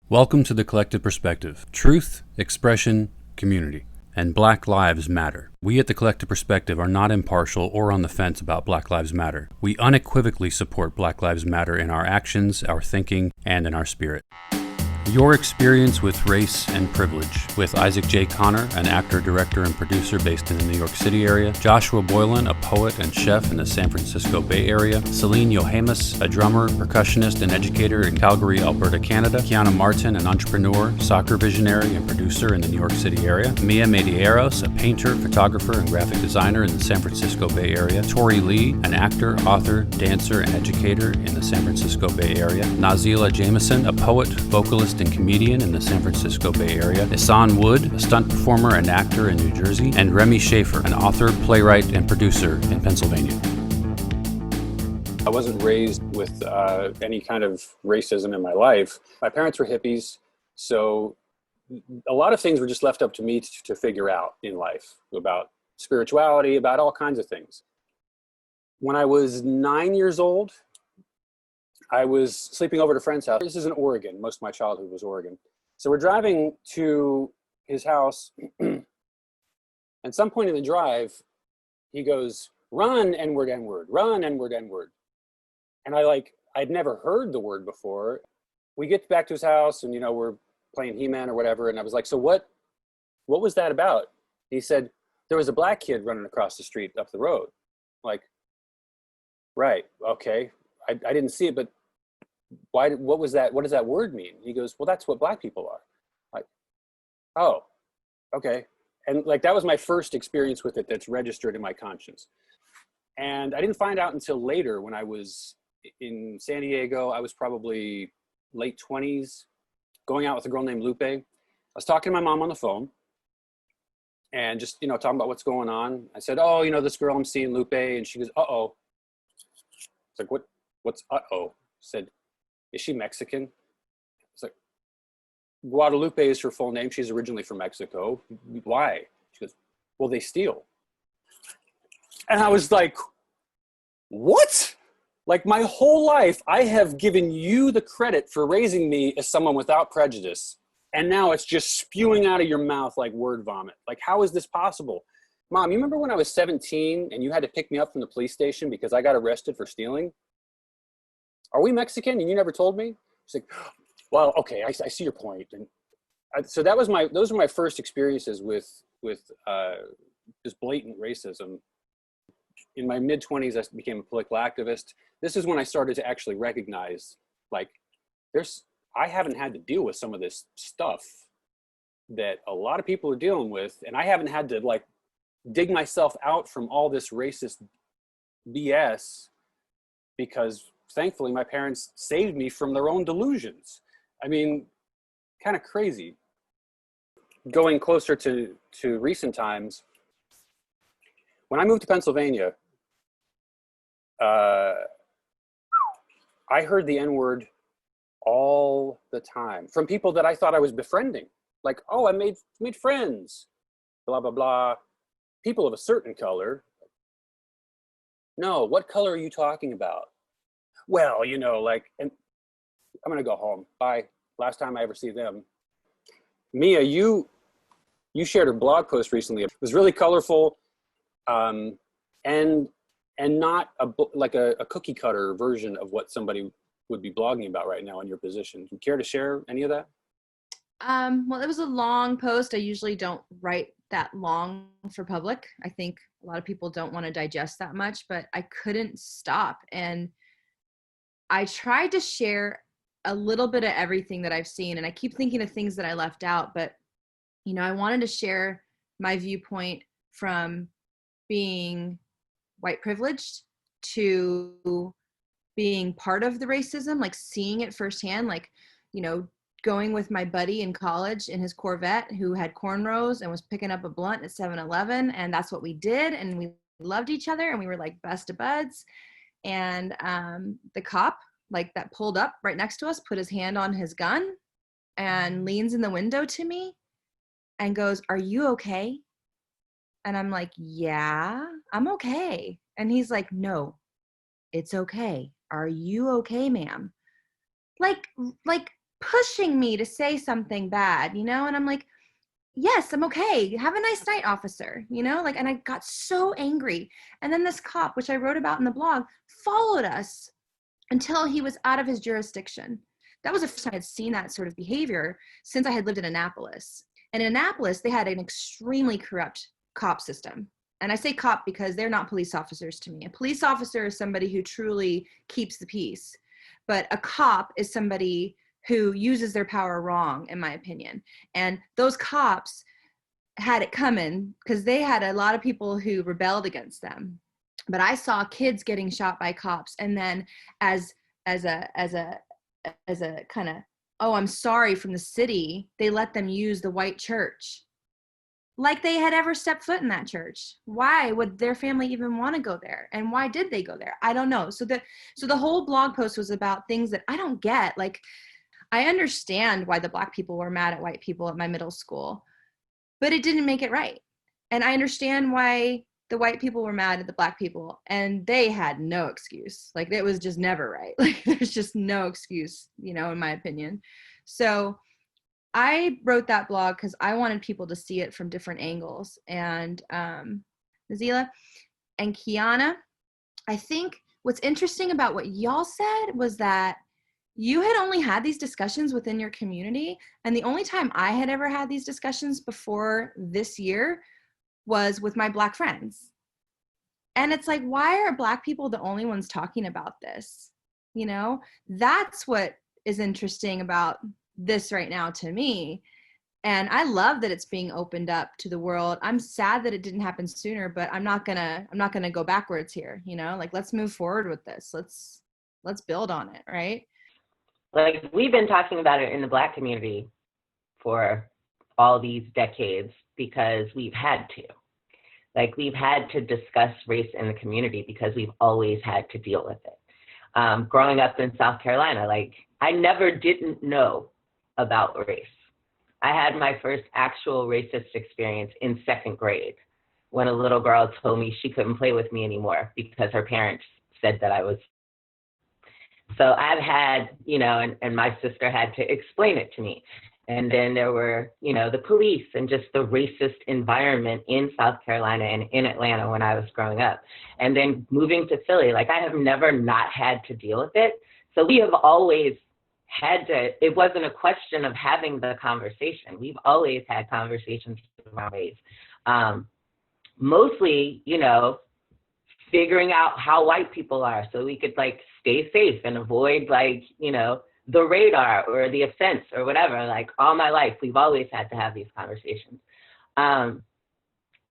Welcome to the Collective Perspective. Truth, expression, community. And Black Lives Matter. We at the Collective Perspective are not impartial or on the fence about Black Lives Matter. We unequivocally support Black Lives Matter in our actions, our thinking, and in our spirit. Your experience with race and privilege with Isaac J. Connor, an actor, director, and producer based in the New York City area, Joshua Boylan, a poet and chef in the San Francisco Bay Area, Celine Yohamus, a drummer, percussionist, and educator in Calgary, Alberta, Canada, Kiana Martin, an entrepreneur, soccer visionary, and producer in the New York City area, Mia Medeiros, a painter, photographer, and graphic designer in the San Francisco Bay Area, Tori Lee, an actor, author, dancer, and educator in the San Francisco Bay Area, Nazila Jameson, a poet, vocalist, and comedian in the San Francisco Bay Area, Isan Wood, a stunt performer and actor in New Jersey, and Remy Schaefer, an author, playwright, and producer in Pennsylvania. I wasn't raised with any kind of racism in my life. My parents were hippies, so a lot of things were just left up to me to figure out in life, about spirituality, about all kinds of things. When I was 9 years old, I was sleeping over at a friend's house. This is in Oregon. Most of my childhood was Oregon. So we're driving to his house. At some point in the drive, he goes, "Run, N-word, N-word, run, N-word, N-word." And I'd never heard the word before. We get back to his house and, we're playing He-Man or whatever. And I was like, "So what was that about?" He said, "There was a black kid running across the street up the road." Like, right, okay. I didn't see it, but what was that? What does that word mean? He goes, "Well, that's what black people are." Like, oh, okay. And that was my first experience with it that's registered in my conscience. And I didn't find out until later when I was in San Diego. I was probably late 20s, going out with a girl named Lupe. I was talking to my mom on the phone and just, talking about what's going on. I said, "Oh, this girl I'm seeing, Lupe." And she goes, "Uh-oh." It's like, what's uh-oh? Said, "Is she Mexican?" It's like, "Guadalupe is her full name. She's originally from Mexico." "Why?" She goes, "Well, they steal." And I was like, what? Like, my whole life, I have given you the credit for raising me as someone without prejudice. And now it's just spewing out of your mouth like word vomit. Like, how is this possible? Mom, you remember when I was 17 and you had to pick me up from the police station because I got arrested for stealing? Are we Mexican and you never told me? She's like, "Well, okay, I see your point." And so those were my first experiences with just blatant racism. In my mid-20s, I became a political activist. This is when I started to actually recognize, I haven't had to deal with some of this stuff that a lot of people are dealing with, and I haven't had to dig myself out from all this racist BS because thankfully my parents saved me from their own delusions. I mean, kind of crazy. Going closer to recent times, when I moved to Pennsylvania, I heard the N-word all the time from people that I thought I was befriending. Like, "Oh, I made friends, blah, blah, blah." People of a certain color. "No, what color are you talking about?" "Well, and I'm going to go home. Bye. Last time I ever see them." Mia, you shared a blog post recently. It was really colorful, and not a cookie cutter version of what somebody would be blogging about right now in your position. Do you care to share any of that? Well, it was a long post. I usually don't write that long for public. I think a lot of people don't want to digest that much, but I couldn't stop. And I tried to share a little bit of everything that I've seen. And I keep thinking of things that I left out, but, I wanted to share my viewpoint from being white privileged to being part of the racism, seeing it firsthand, going with my buddy in college in his Corvette who had cornrows and was picking up a blunt at 7-Eleven. And that's what we did. And we loved each other and we were best of buds. And the cop that pulled up right next to us put his hand on his gun and leans in the window to me and goes, "Are you okay?" And I'm like, "Yeah, I'm okay." And he's like, "No, it's okay. Are you okay, ma'am?" Like pushing me to say something bad, you know? And I'm like, yes, I'm okay. Have a nice night, officer, you know? Like, and I got so angry. And then this cop, which I wrote about in the blog, followed us until he was out of his jurisdiction. That was the first time I had seen that sort of behavior since I had lived in Annapolis. And in Annapolis, they had an extremely corrupt cop system. And I say cop because they're not police officers to me. A police officer is somebody who truly keeps the peace. But a cop is somebody who uses their power wrong, in my opinion. And those cops had it coming because they had a lot of people who rebelled against them. But I saw kids getting shot by cops, and then as a kind of, oh, I'm sorry, from the city, they let them use the white church like they had ever stepped foot in that church. Why would their family even want to go there? And why did they go there? I don't know. So the whole blog post was about things that I don't get. Like, I understand why the Black people were mad at white people at my middle school, but it didn't make it right. And I understand why the white people were mad at the Black people, and they had no excuse. Like, it was just never right. Like, there's just no excuse, you know, in my opinion. So I wrote that blog because I wanted people to see it from different angles. And Nazila and Kiana, I think what's interesting about what y'all said was that you had only had these discussions within your community. And the only time I had ever had these discussions before this year was with my Black friends. And it's like, why are Black people the only ones talking about this? You know, that's what is interesting about this right now to me. And I love that it's being opened up to the world. I'm sad that it didn't happen sooner, but I'm not gonna go backwards here, you know, like, let's move forward with this. Let's build on it, right? Like, we've been talking about it in the Black community for all these decades because we've had to. Like, we've had to discuss race in the community because we've always had to deal with it. Growing up in South Carolina, like, I never didn't know about race. I had my first actual racist experience in 2nd grade when a little girl told me she couldn't play with me anymore because her parents said that I was. So I've had, you know, and my sister had to explain it to me. And then there were, you know, the police and just the racist environment in South Carolina and in Atlanta when I was growing up. And then moving to Philly, like, I have never not had to deal with it. So we have always had to, it wasn't a question of having the conversation. We've always had conversations around race. Mostly, you know, figuring out how white people are so we could, like, stay safe and avoid, like, you know, the radar or the offense or whatever. Like, all my life, we've always had to have these conversations.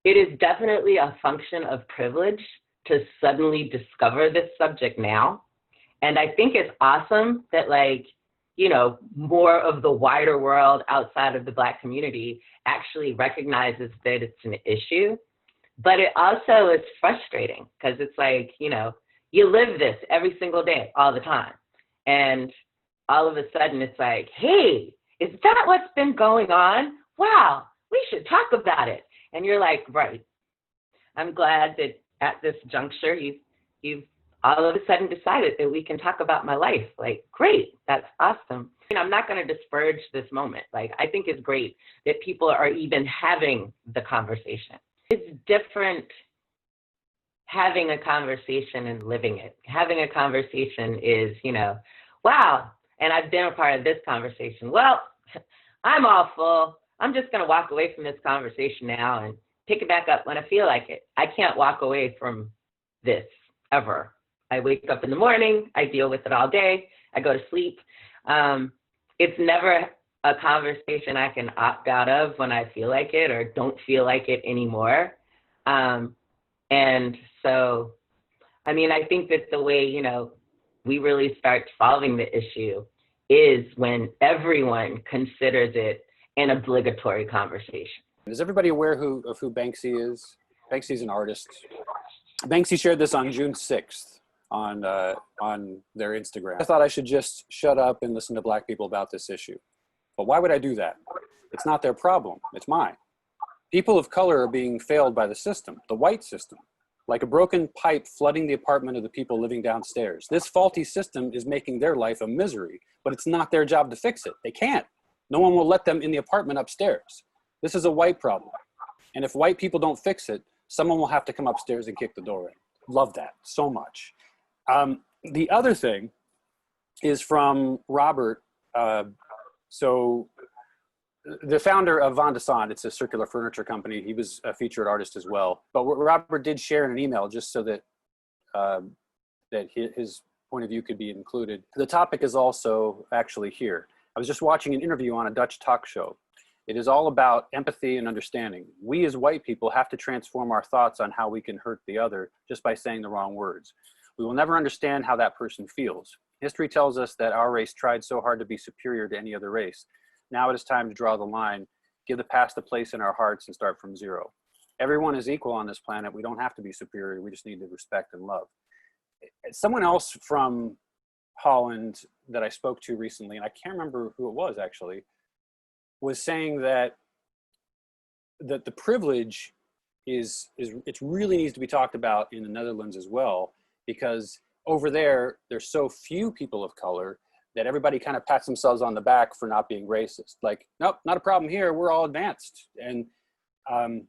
It is definitely a function of privilege to suddenly discover this subject now. And I think it's awesome that, like, you know, more of the wider world outside of the Black community actually recognizes that it's an issue. But it also is frustrating because it's like, you know, you live this every single day, all the time. And all of a sudden it's like, hey, is that what's been going on? Wow, we should talk about it. And you're like, right. I'm glad that at this juncture, you've all of a sudden decided that we can talk about my life. Like, great, that's awesome. And I'm not going to disparage this moment. Like, I think it's great that people are even having the conversation. It's different having a conversation and living it. Having a conversation is, you know, wow, and I've been a part of this conversation. Well, I'm awful. I'm just going to walk away from this conversation now and pick it back up when I feel like it. I can't walk away from this ever. I wake up in the morning, I deal with it all day, I go to sleep. It's never a conversation I can opt out of when I feel like it or don't feel like it anymore. And so, I mean, I think that the way, you know, we really start solving the issue is when everyone considers it an obligatory conversation. Is everybody aware of who Banksy is? Banksy's an artist. Banksy shared this on June 6th on their Instagram. I thought I should just shut up and listen to Black people about this issue. But why would I do that? It's not their problem, it's mine. People of color are being failed by the system, the white system. like a broken pipe flooding the apartment of the people living downstairs. This faulty system is making their life a misery, but it's not their job to fix it. They can't. No one will let them in the apartment upstairs. This is a white problem. And if white people don't fix it, someone will have to come upstairs and kick the door in. Love that so much. The other thing is from Robert. So the founder of Van de Sande, it's a circular furniture company. He was a featured artist as well. But what Robert did share in an email, just so that that his point of view could be included. The topic is also actually here. I was just watching an interview on a Dutch talk show. It is all about empathy and understanding. We as white people have to transform our thoughts on how we can hurt the other just by saying the wrong words. We will never understand how that person feels. History tells us that our race tried so hard to be superior to any other race. Now it is time to draw the line, give the past a place in our hearts, and start from zero. Everyone is equal on this planet. We don't have to be superior. We just need to respect and love. Someone else from Holland that I spoke to recently, and I can't remember who it was actually, was saying that the privilege is it really needs to be talked about in the Netherlands as well, because over there, there's so few people of color that everybody kind of pats themselves on the back for not being racist. Like, nope, not a problem here. We're all advanced. And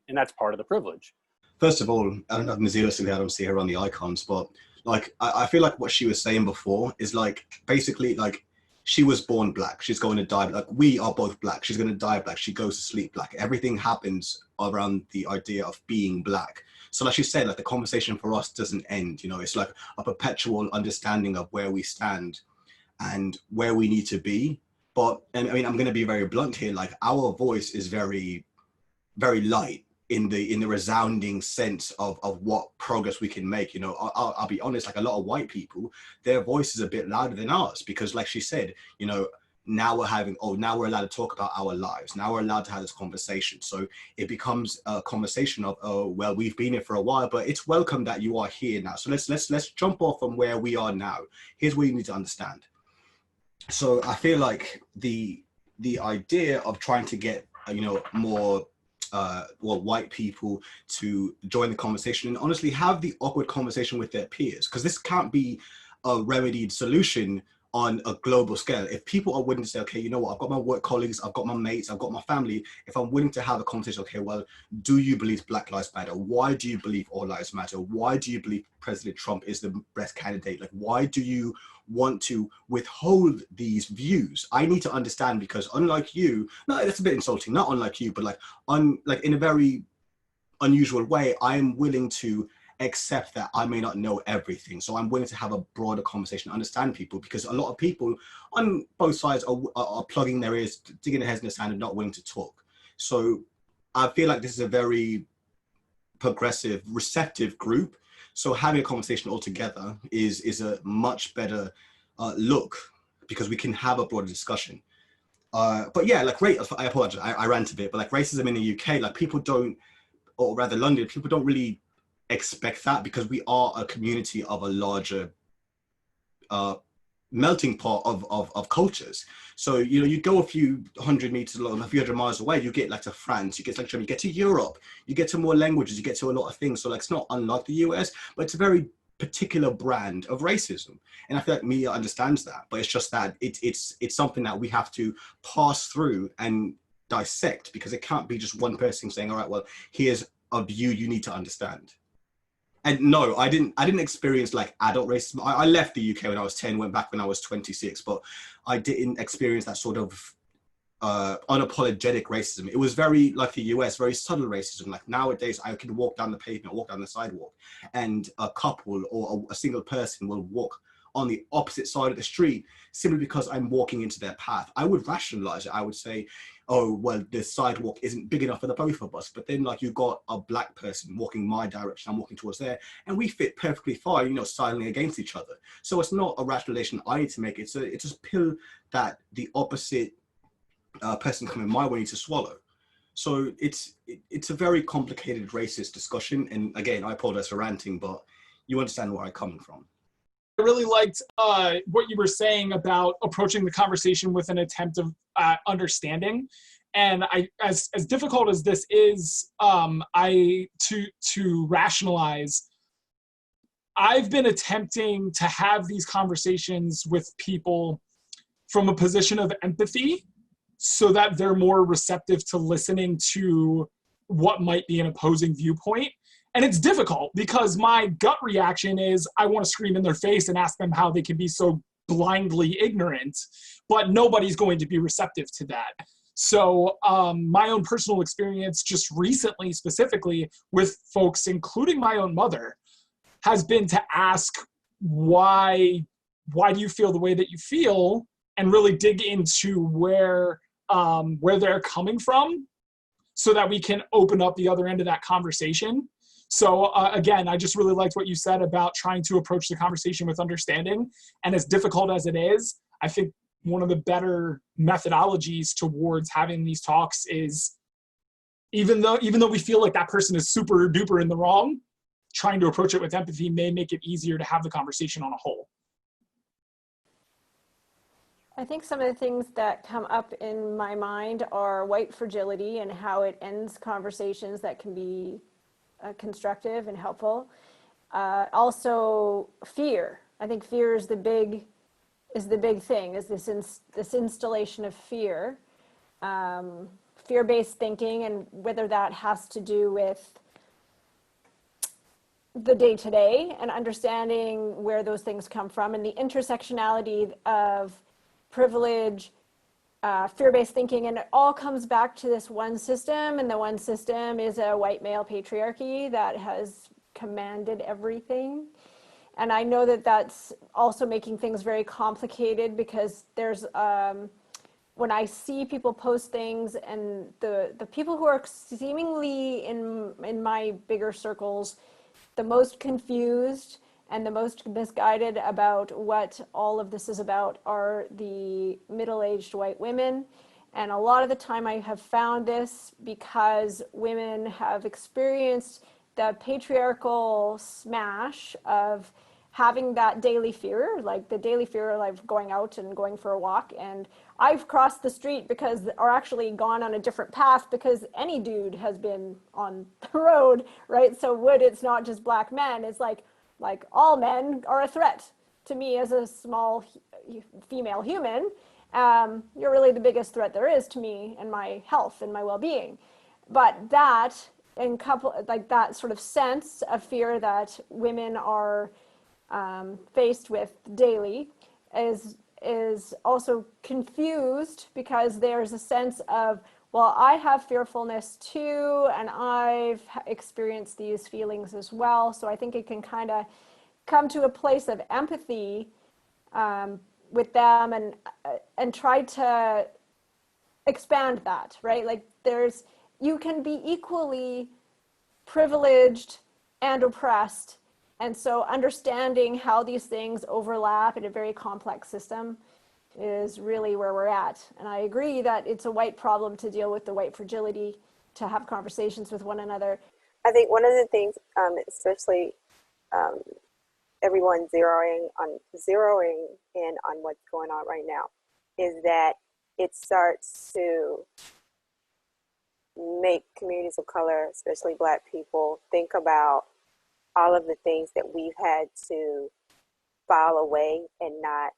that's part of the privilege. First of all, I don't know if Nazila I don't see her on the icons, but like, I feel like what she was saying before is like, basically like, she was born black. She's going to die black. We are both black. She's going to die black. She goes to sleep black. Everything happens around the idea of being black. So like she said, like the conversation for us doesn't end, you know, it's like a perpetual understanding of where we stand and where we need to be. But, and I mean, I'm going to be very blunt here. Like our voice is very, very light in the resounding sense of what progress we can make. You know, I'll be honest, like a lot of white people, their voice is a bit louder than ours because like she said, you know, now we're allowed to talk about our lives. Now we're allowed to have this conversation. So it becomes a conversation of, oh, well, we've been here for a while, but it's welcome that you are here now. So let's jump off from where we are now. Here's what you need to understand. So I feel like the idea of trying to get, you know, more white people to join the conversation and honestly have the awkward conversation with their peers, because this can't be a remedied solution on a global scale. If people are willing to say, okay, you know what, I've got my work colleagues, I've got my mates, I've got my family, if I'm willing to have a conversation, okay, well, do you believe Black Lives Matter? Why do you believe all lives matter? Why do you believe President Trump is the best candidate? Like, why do you want to withhold these views? I need to understand, because unlike you, no, that's a bit insulting, not unlike you, but like in a very unusual way, I am willing to accept that I may not know everything. So I'm willing to have a broader conversation, understand people, because a lot of people on both sides are plugging their ears, digging their heads in the sand and not willing to talk. So I feel like this is a very progressive, receptive group. So having a conversation altogether is a much better look, because we can have a broader discussion. But yeah, like I apologize, I rant a bit, but like racism in the UK, like people don't, or rather London, people don't really expect that, because we are a community of a larger melting pot of cultures. So, you know, you go a few hundred meters along, a few hundred miles away, you get like to France, you get like you get to Europe, you get to more languages, you get to a lot of things. So like it's not unlike the US, but it's a very particular brand of racism. And I feel like media understands that, but it's just that it's something that we have to pass through and dissect, because it can't be just one person saying, all right, well, here's a view you need to understand. And no, I didn't experience like adult racism. I left the UK when I was 10, went back when I was 26, but I didn't experience that sort of unapologetic racism. It was very like the US, very subtle racism. Like nowadays, I can walk down the pavement, walk down the sidewalk, and a couple or a single person will walk on the opposite side of the street simply because I'm walking into their path. I would rationalize it. I would say, oh, well, the sidewalk isn't big enough for the both of us. But then like you've got a black person walking my direction, I'm walking towards there, and we fit perfectly fine, you know, silently against each other. So it's not a rationalization I need to make. It's a pill that the opposite person coming my way needs to swallow. So it's a very complicated racist discussion. And again, I apologize for ranting, but you understand where I'm coming from. I really liked what you were saying about approaching the conversation with an attempt of understanding. And as difficult as this is, to rationalize I've been attempting to have these conversations with people from a position of empathy so that they're more receptive to listening to what might be an opposing viewpoint. And it's difficult because my gut reaction is I want to scream in their face and ask them how they can be so blindly ignorant, but nobody's going to be receptive to that. So my own personal experience just recently, specifically with folks, including my own mother, has been to ask why do you feel the way that you feel, and really dig into where they're coming from so that we can open up the other end of that conversation. So again, I just really liked what you said about trying to approach the conversation with understanding. And as difficult as it is, I think one of the better methodologies towards having these talks is, even though we feel like that person is super duper in the wrong, trying to approach it with empathy may make it easier to have the conversation on a whole. I think some of the things that come up in my mind are white fragility and how it ends conversations that can be constructive and helpful. Also fear. I think fear is the big thing, is this installation of fear, fear-based thinking, and whether that has to do with the day-to-day and understanding where those things come from, and the intersectionality of privilege, fear-based thinking, and it all comes back to this one system, and the one system is a white male patriarchy that has commanded everything. And I know that that's also making things very complicated, because there's when I see people post things, and the people who are seemingly in my bigger circles the most confused and the most misguided about what all of this is about are the middle-aged white women. And a lot of the time I have found this because women have experienced the patriarchal smash of having that daily fear, like the daily fear of like going out and going for a walk. And I've crossed the street or actually gone on a different path because any dude has been on the road, right? So it's not just black men, it's like all men are a threat to me as a small female human. You're really the biggest threat there is to me and my health and my well-being. But that, and like that sort of sense of fear that women are faced with daily is also confused, because there's a sense of, well, I have fearfulness too, and I've experienced these feelings as well. So I think it can kind of come to a place of empathy with them, and try to expand that, right? Like you can be equally privileged and oppressed. And so understanding how these things overlap in a very complex system is really where we're at. And I agree that it's a white problem to deal with the white fragility, to have conversations with one another. I think one of the things, especially everyone zeroing in on what's going on right now, is that it starts to make communities of color, especially Black people, think about all of the things that we've had to file away and not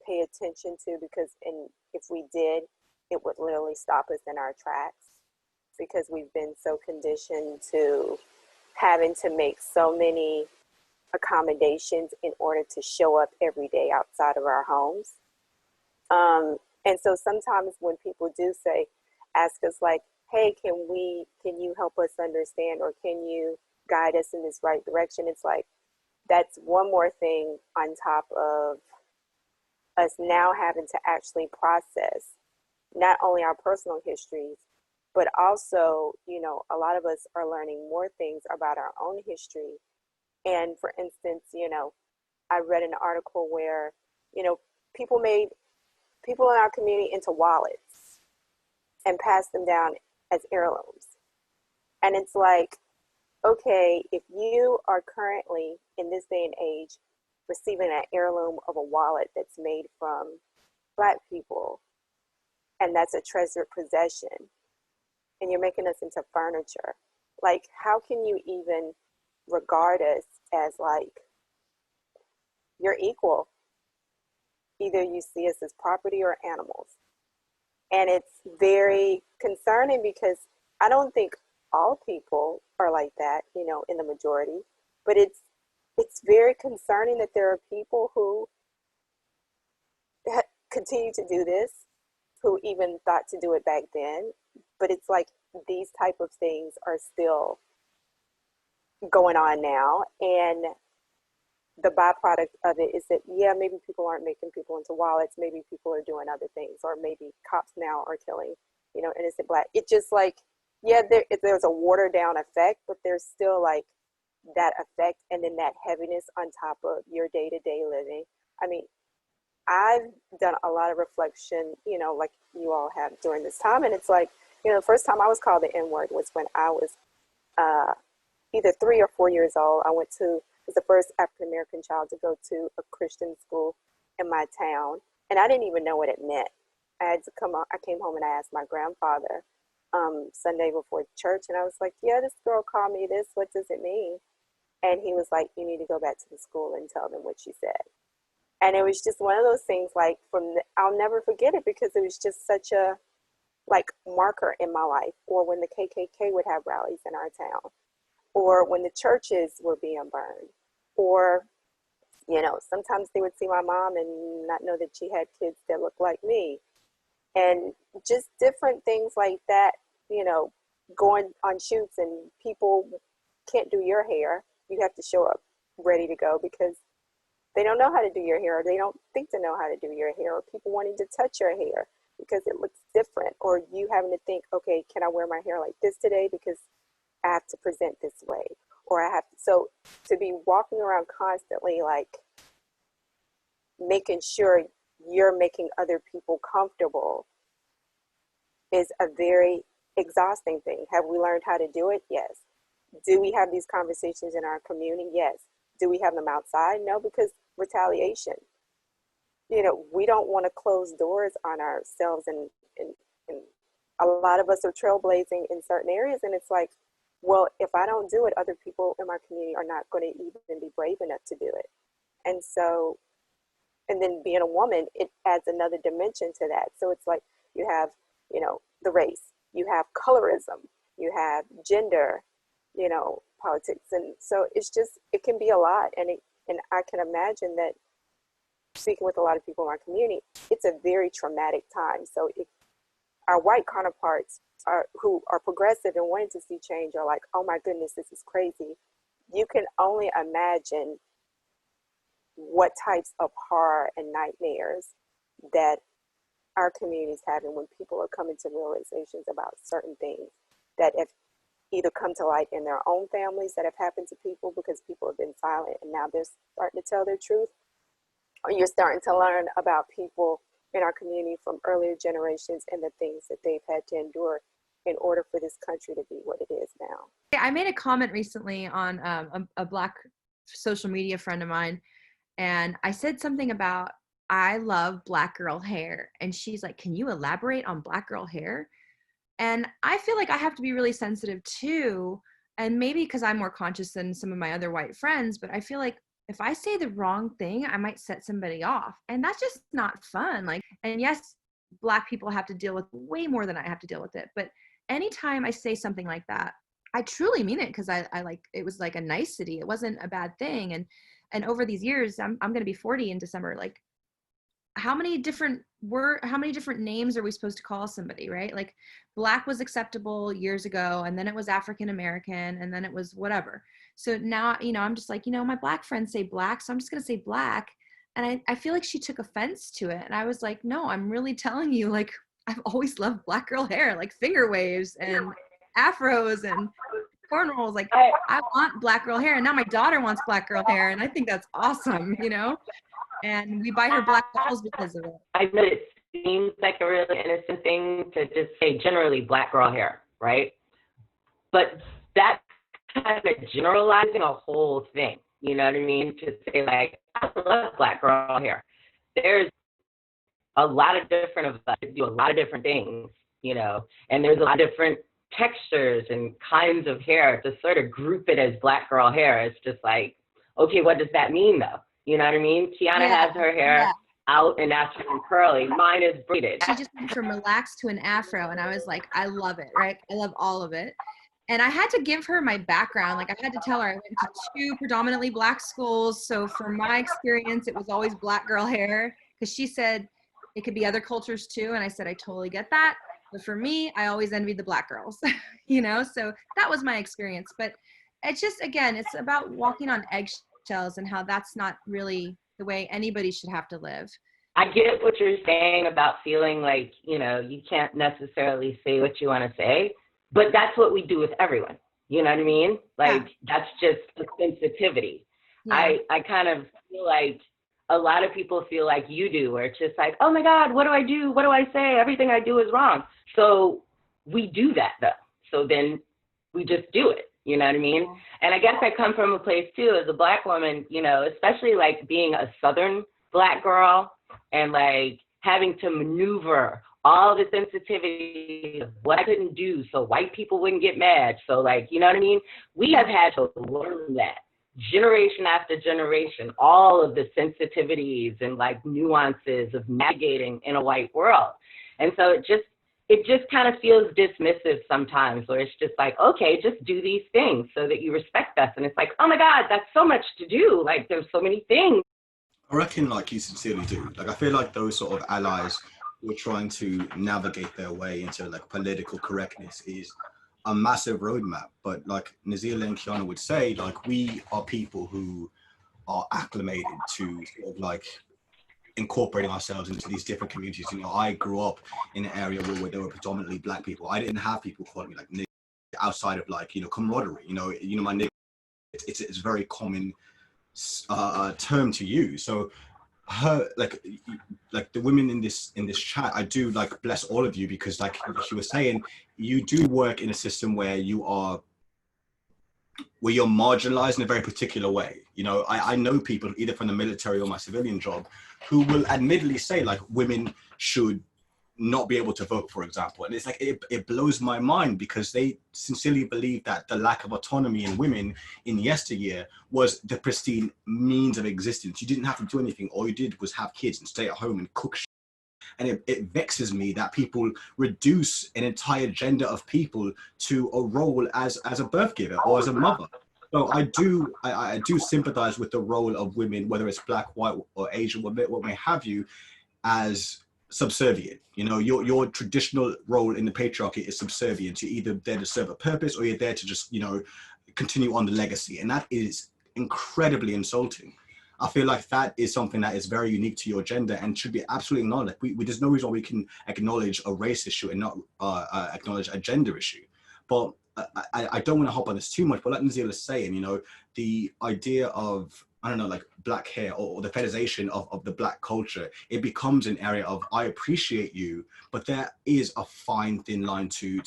pay attention to, because if we did, it would literally stop us in our tracks, because we've been so conditioned to having to make so many accommodations in order to show up every day outside of our homes. And so sometimes when people do ask us like, hey, can you help us understand, or can you guide us in this right direction? It's like, that's one more thing on top of us now having to actually process not only our personal histories, but also, a lot of us are learning more things about our own history. And for instance, I read an article where, people made people in our community into wallets and passed them down as heirlooms. And it's like, okay, if you are currently in this day and age receiving an heirloom of a wallet that's made from Black people, and that's a treasured possession, and you're making us into furniture, like, how can you even regard us as like, you're equal. Either you see us as property or animals. And it's very concerning because I don't think all people are like that, you know, in the majority, but it's very concerning that there are people who continue to do this, who even thought to do it back then. But it's like these type of things are still going on now. And the byproduct of it is that, yeah, maybe people aren't making people into wallets. Maybe people are doing other things, or maybe cops now are killing, you know, innocent Black. It just like, yeah, there's a watered down effect, but there's still like that effect, and then that heaviness on top of your day-to-day living. I mean, I've done a lot of reflection, you know, like you all have during this time. And it's like, you know, the first time I was called the N-word was when I was either 3 or 4 years old. I was the first African-American child to go to a Christian school in my town. And I didn't even know what it meant. I came home and I asked my grandfather Sunday before church. And I was like, yeah, this girl called me this. What does it mean? And he was like, you need to go back to the school and tell them what she said. And it was just one of those things, like, I'll never forget it, because it was just such a, like, marker in my life. Or when the KKK would have rallies in our town, or when the churches were being burned, or, you know, sometimes they would see my mom and not know that she had kids that looked like me. And just different things like that, you know, going on shoots and people can't do your hair. You have to show up ready to go because they don't know how to do your hair, or they don't think to know how to do your hair, or people wanting to touch your hair because it looks different, or you having to think, okay, can I wear my hair like this today because I have to present this way, or so to be walking around constantly like making sure you're making other people comfortable is a very exhausting thing. Have we learned how to do it? Yes. Do we have these conversations in our community? Yes. Do we have them outside? No, because retaliation. You know, we don't want to close doors on ourselves, and a lot of us are trailblazing in certain areas, and it's like, well, if I don't do it, other people in my community are not going to even be brave enough to do it. And so, and then being a woman, it adds another dimension to that. So it's like you have, you know, the race, you have colorism, you have gender, you know, politics. And so it's just, it can be a lot. And I can imagine that, speaking with a lot of people in our community, it's a very traumatic time. So our white counterparts who are progressive and wanting to see change are like, oh my goodness, this is crazy. You can only imagine what types of horror and nightmares that our communities having when people are coming to realizations about certain things that have either come to light in their own families that have happened to people because people have been silent and now they're starting to tell their truth, or you're starting to learn about people in our community from earlier generations and the things that they've had to endure in order for this country to be what it is now. I made a comment recently on a Black social media friend of mine, and I said something about, I love Black girl hair. And she's like, can you elaborate on Black girl hair? And I feel like I have to be really sensitive too. And maybe because I'm more conscious than some of my other white friends, but I feel like if I say the wrong thing, I might set somebody off. And that's just not fun. Like, and yes, Black people have to deal with way more than I have to deal with it. But anytime I say something like that, I truly mean it, because I like, it was like a nicety. It wasn't a bad thing. And over these years, I'm going to be 40 in December. Like, how many different names are we supposed to call somebody, right? Like, Black was acceptable years ago, and then it was African American, and then it was whatever. So now, you know, I'm just like, you know, my Black friends say Black, so I'm just going to say Black. And I feel like she took offense to it. And I was like, no, I'm really telling you, like, I've always loved Black girl hair, like finger waves and afros and cornrows. Like, I want Black girl hair. And now my daughter wants Black girl hair. And I think that's awesome, you know? And we buy her Black dolls because of it. I know it seems like a really innocent thing to just say generally Black girl hair, right? But that's kind of generalizing a whole thing, you know what I mean? To say like, I love Black girl hair. There's a lot of different of us do a lot of different things, you know, and there's a lot of different textures and kinds of hair, to sort of group it as black girl hair, it's just like, okay, what does that mean though? You know what I mean? Tiana has her hair out and natural and curly. Mine is braided. She just went from relaxed to an afro, and I was like, I love it, right? I love all of it. And I had to give her my background. Like, I had to tell her I went to 2 predominantly black schools. So from my experience, it was always black girl hair, because she said it could be other cultures too. And I said, I totally get that. But for me, I always envied the black girls, you know? So that was my experience. But it's just, again, it's about walking on eggshells and how that's not really the way anybody should have to live. I get what you're saying about feeling like, you know, you can't necessarily say what you want to say, but that's what we do with everyone. You know what I mean? Like, that's just a sensitivity. Yeah. I kind of feel like a lot of people feel like you do, where it's just like, oh my God, what do I do? What do I say? Everything I do is wrong. So we do that though. So then we just do it. You know what I mean? And I guess I come from a place too, as a black woman, you know, especially like being a Southern black girl and like having to maneuver all the sensitivity of what I couldn't do so white people wouldn't get mad. So like, you know what I mean? We have had to learn that generation after generation, all of the sensitivities and like nuances of navigating in a white world. And so it just kind of feels dismissive sometimes, where it's just like, okay, just do these things so that you respect us. And it's like, oh my God, that's so much to do. Like, there's so many things. I reckon like you sincerely do. Like, I feel like those sort of allies who are trying to navigate their way into like political correctness is a massive roadmap. But like Nazila and Kiana would say, like, we are people who are acclimated to sort of like incorporating ourselves into these different communities. You know, I grew up in an area where there were predominantly black people. I didn't have people calling me like nigga outside of like, you know, camaraderie. You know, my nigga, it's a very common term to use. So her like the women in this chat, I do like bless all of you, because like she was saying, you do work in a system where you're marginalized in a very particular way. You know, I know people either from the military or my civilian job who will admittedly say like women should not be able to vote, for example. And it's like, it blows my mind, because they sincerely believe that the lack of autonomy in women in yesteryear was the pristine means of existence. You didn't have to do anything. All you did was have kids and stay at home and cook shit. And it vexes me that people reduce an entire gender of people to a role as a birth giver or as a mother. So I do sympathize with the role of women, whether it's black, white, or Asian, what may have you, as subservient. You know, your traditional role in the patriarchy is subservient. You're either there to serve a purpose, or you're there to just, you know, continue on the legacy. And that is incredibly insulting. I feel like that is something that is very unique to your gender and should be absolutely acknowledged. There's no reason why we can acknowledge a race issue and not acknowledge a gender issue. But I don't want to hop on this too much, but like Nazila is saying, you know, the idea of, I don't know, like black hair or the fetishization of the black culture, it becomes an area of, I appreciate you, but there is a fine thin line to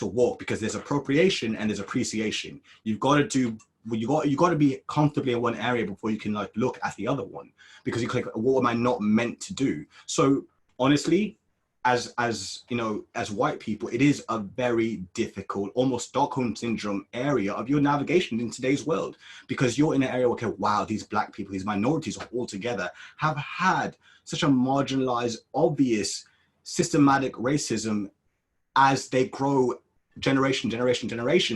walk, because there's appropriation and there's appreciation. You've got to do, you got to be comfortably in one area before you can like look at the other one, because you click, what am I not meant to do? So honestly, as you know, as white people, it is a very difficult, almost Stockholm syndrome area of your navigation in today's world, because you're in an area where, okay, wow, these black people, these minorities all together have had such a marginalized, obvious, systematic racism as they grow generation.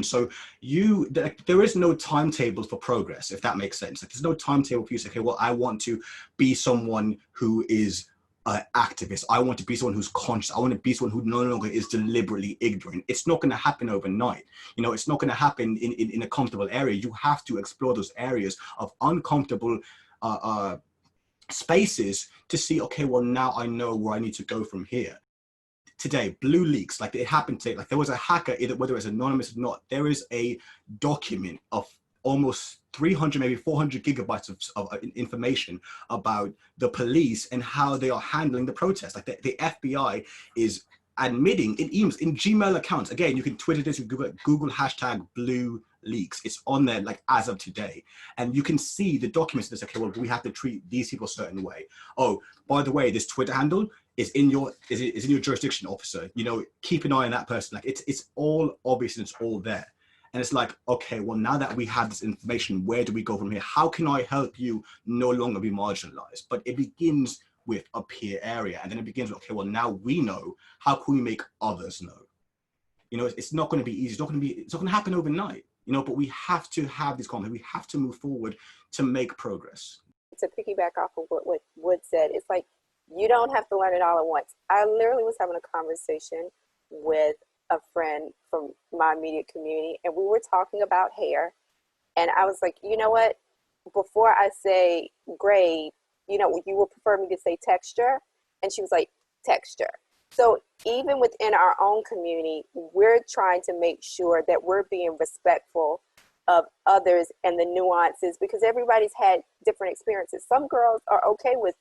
So there is no timetable for progress, if that makes sense. Like, there's no timetable for you to say, okay, well, I want to be someone who is activist. I want to be someone who's conscious. I want to be someone who no longer is deliberately ignorant. It's not going to happen overnight. You know, it's not going to happen in a comfortable area. You have to explore those areas of uncomfortable spaces to see, okay, well, now I know where I need to go from here. Today, Blue Leaks, like it happened today, like there was a hacker, either whether it's anonymous or not, there is a document of almost 300, maybe 400 gigabytes of information about the police and how they are handling the protests. Like the FBI is admitting in emails, in Gmail accounts. Again, you can Twitter this, you Google hashtag Blue Leaks. It's on there like as of today. And you can see the documents that's okay, well, we have to treat these people a certain way. Oh, by the way, this Twitter handle is in your jurisdiction, officer. You know, keep an eye on that person. Like it's all obvious and it's all there. And it's like, okay, well, now that we have this information, where do we go from here? How can I help you no longer be marginalized? But it begins with a peer area. And then it begins with, okay, well, now we know, how can we make others know? You know, it's not going to be easy. It's not going to happen overnight, you know, but we have to have these conversations. We have to move forward to make progress. To piggyback off of what Wood said, it's like, you don't have to learn it all at once. I literally was having a conversation with a friend from my immediate community, and we were talking about hair. And I was like, you know what? Before I say grade, you know, you would prefer me to say texture? And she was like, texture. So even within our own community, we're trying to make sure that we're being respectful of others and the nuances, because everybody's had different experiences. Some girls are okay with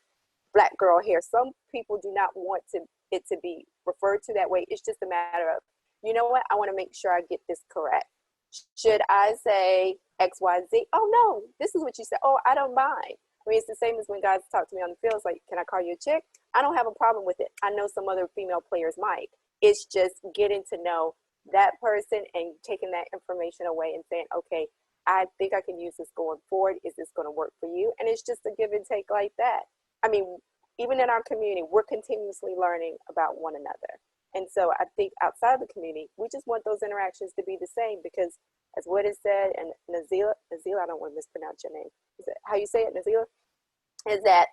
black girl hair. Some people do not want it to be referred to that way. It's just a matter of, you know what, I want to make sure I get this correct. Should I say X, Y, Z? Oh, no, this is what you said. Oh, I don't mind. I mean, it's the same as when guys talk to me on the field. It's like, can I call you a chick? I don't have a problem with it. I know some other female players might. It's just getting to know that person and taking that information away and saying, okay, I think I can use this going forward. Is this going to work for you? And it's just a give and take like that. I mean, even in our community, we're continuously learning about one another. And so I think outside of the community, we just want those interactions to be the same, because as what is said, and Nazila, I don't want to mispronounce your name. Is it how you say it, Nazila? Is that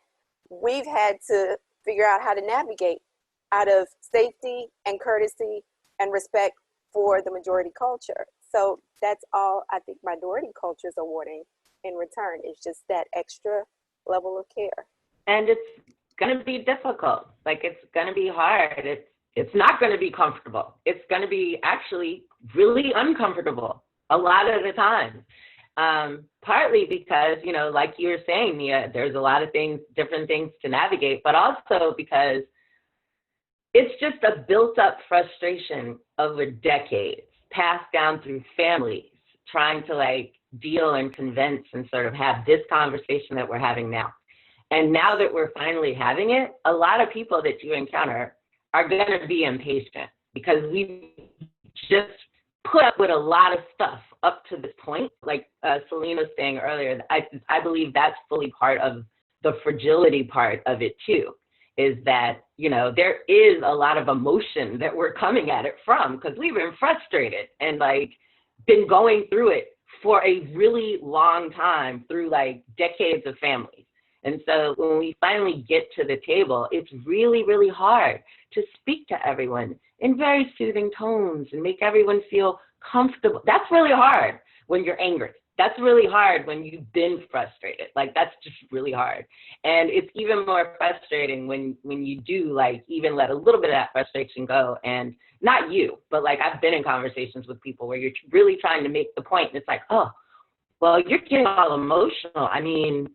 we've had to figure out how to navigate out of safety and courtesy and respect for the majority culture. So that's all I think minority cultures are wanting in return, is just that extra level of care. And it's going to be difficult. Like, it's going to be hard. It's not going to be comfortable. It's going to be actually really uncomfortable a lot of the time. Partly because, you know, like you were saying, Mia, there's a lot of things, different things to navigate, but also because it's just a built up frustration over decades, passed down through families, trying to like deal and convince and sort of have this conversation that we're having now. And now that we're finally having it, a lot of people that you encounter are going to be impatient, because we just put up with a lot of stuff up to this point. Like Selena was saying earlier, I believe that's fully part of the fragility part of it too, is that, you know, there is a lot of emotion that we're coming at it from, because we've been frustrated and like been going through it for a really long time through like decades of families. And so when we finally get to the table, it's really, really hard to speak to everyone in very soothing tones and make everyone feel comfortable. That's really hard when you're angry. That's really hard when you've been frustrated. Like, that's just really hard. And it's even more frustrating when you do like even let a little bit of that frustration go. And not you, but like I've been in conversations with people where you're really trying to make the point and it's like, oh, well, you're getting all emotional. I mean,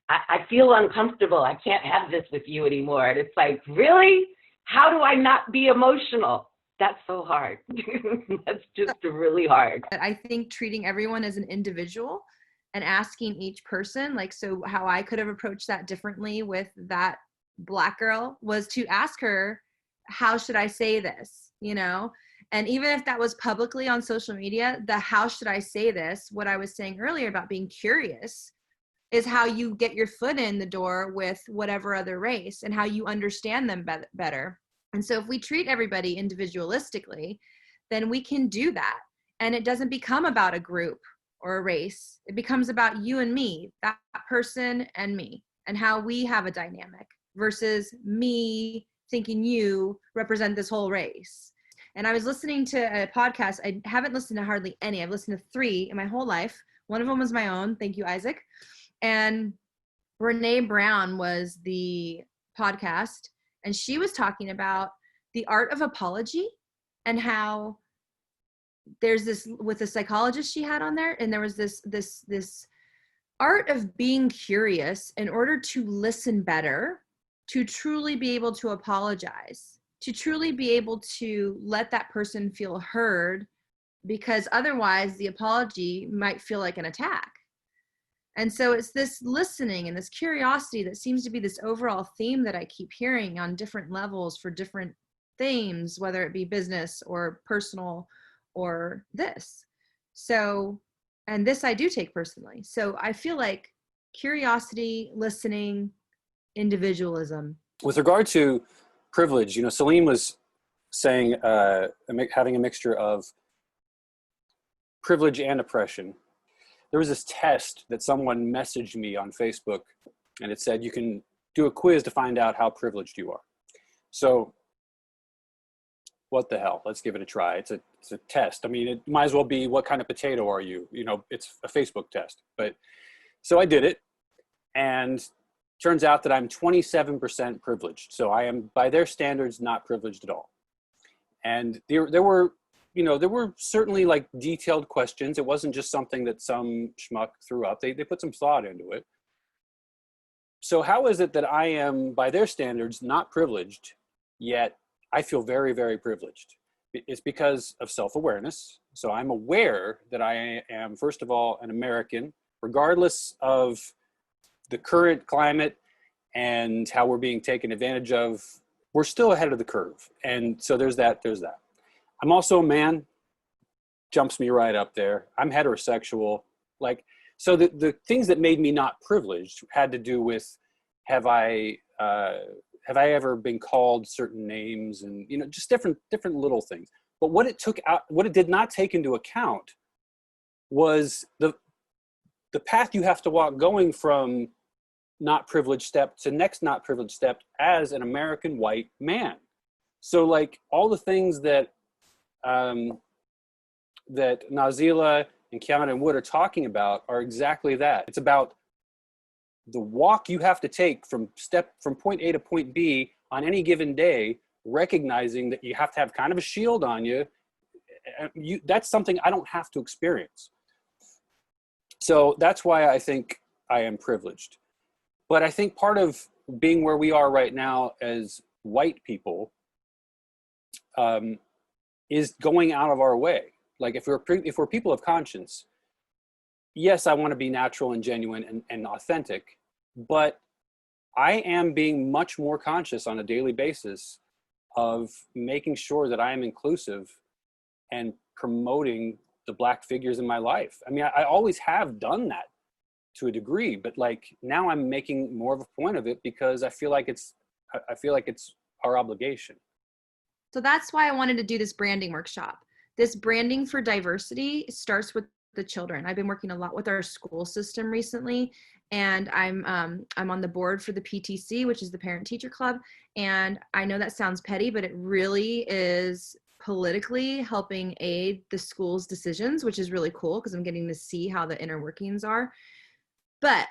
I feel uncomfortable. I can't have this with you anymore. And it's like, really? How do I not be emotional? That's so hard. That's just really hard. I think treating everyone as an individual and asking each person, like, so how I could have approached that differently with that Black girl was to ask her, how should I say this? You know? And even if that was publicly on social media, the how should I say this, what I was saying earlier about being curious, is how you get your foot in the door with whatever other race and how you understand them better. And so if we treat everybody individualistically, then we can do that. And it doesn't become about a group or a race. It becomes about you and me, that person and me, and how we have a dynamic versus me thinking you represent this whole race. And I was listening to a podcast. I haven't listened to hardly any. I've listened to 3 in my whole life. One of them was my own. Thank you, Isaac. And Brene Brown was the podcast, and she was talking about the art of apology and how there's this, with a psychologist she had on there, and there was this art of being curious in order to listen better, to truly be able to apologize, to truly be able to let that person feel heard, because otherwise the apology might feel like an attack. And so it's this listening and this curiosity that seems to be this overall theme that I keep hearing on different levels for different themes, whether it be business or personal or this. So, and this I do take personally. So I feel like curiosity, listening, individualism. With regard to privilege, you know, Celine was saying having a mixture of privilege and oppression. There was this test that someone messaged me on Facebook, and it said you can do a quiz to find out how privileged you are. So what the hell? Let's give it a try. It's a test. I mean, it might as well be what kind of potato are you? You know, it's a Facebook test. But so I did it, and turns out that I'm 27% privileged. So I am, by their standards, not privileged at all. And there were, you know, there were certainly like detailed questions. It wasn't just something that some schmuck threw up. They put some thought into it. So how is it that I am, by their standards, not privileged, yet I feel very, very privileged? It's because of self-awareness. So I'm aware that I am, first of all, an American, regardless of the current climate and how we're being taken advantage of. We're still ahead of the curve. And so there's that. I'm also a man, jumps me right up there. I'm heterosexual. Like, so the things that made me not privileged had to do with, have I ever been called certain names, and, you know, just different little things. But what it did not take into account was the path you have to walk going from not privileged step to next not privileged step as an American white man. So like all the things that that Nazila and Kiana and Wood are talking about are exactly that. It's about the walk you have to take from point A to point B on any given day, recognizing that you have to have kind of a shield on you. That's something I don't have to experience. So that's why I think I am privileged. But I think part of being where we are right now as white people is going out of our way. Like if we're people of conscience, yes, I want to be natural and genuine and authentic, but I am being much more conscious on a daily basis of making sure that I am inclusive and promoting the Black figures in my life. I mean, I always have done that to a degree, but like now I'm making more of a point of it because I feel like it's our obligation. So that's why I wanted to do this branding workshop. This branding for diversity starts with the children. I've been working a lot with our school system recently, and I'm on the board for the PTC, which is the Parent Teacher Club. And I know that sounds petty, but it really is politically helping aid the school's decisions, which is really cool because I'm getting to see how the inner workings are. But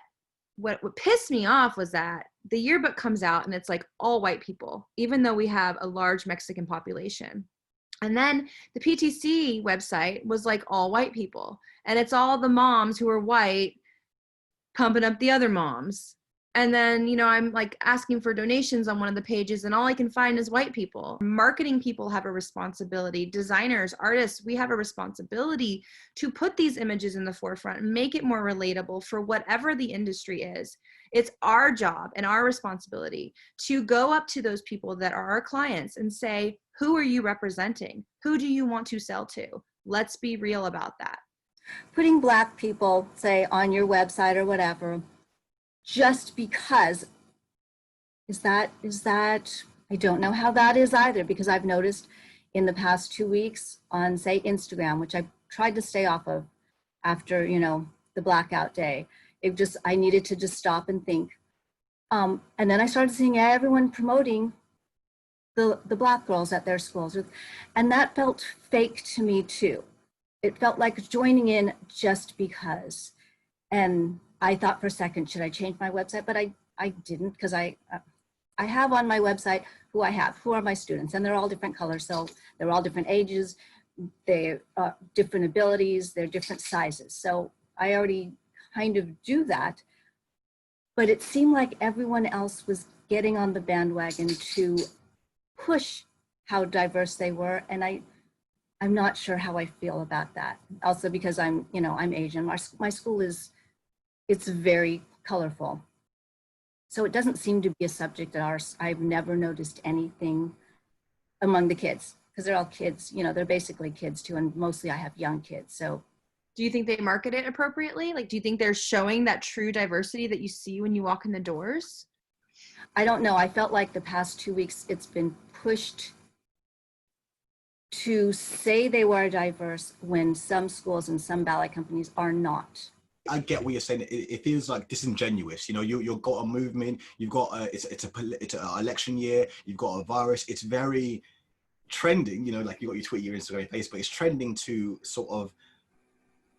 what pissed me off was that the yearbook comes out and it's like all white people, even though we have a large Mexican population. And then the PTC website was like all white people. And it's all the moms who are white pumping up the other moms. And then, you know, I'm like asking for donations on one of the pages and all I can find is white people. Marketing people have a responsibility. Designers, artists, we have a responsibility to put these images in the forefront and make it more relatable for whatever the industry is. It's our job and our responsibility to go up to those people that are our clients and say, who are you representing? Who do you want to sell to? Let's be real about that. Putting Black people, say, on your website or whatever, just because, is that, I don't know how that is either, because I've noticed in the past 2 weeks on, say, Instagram, which I tried to stay off of after, you know, the blackout day, I needed to just stop and think. And then I started seeing everyone promoting the Black girls at their schools. And that felt fake to me too. It felt like joining in just because. And I thought for a second, should I change my website? But I didn't, because I have on my website who are my students, and they're all different colors. So they're all different ages, they're different abilities, they're different sizes. So I already kind of do that, but it seemed like everyone else was getting on the bandwagon to push how diverse they were. And I'm not sure how I feel about that. Also because I'm Asian. My school is it's very colorful. So it doesn't seem to be a subject at ours. I've never noticed anything among the kids, because they're all kids, you know, they're basically kids too, and mostly I have young kids. So do you think they market it appropriately? Like, do you think they're showing that true diversity that you see when you walk in the doors? I don't know. I felt like the past 2 weeks it's been pushed to say they were diverse when some schools and some ballet companies are not. I get what you're saying. It feels like disingenuous. You know, you've got a movement, you've got it's an election year, you've got a virus. It's very trending. You know, like you got your Twitter, your Instagram, your Facebook. It's trending to sort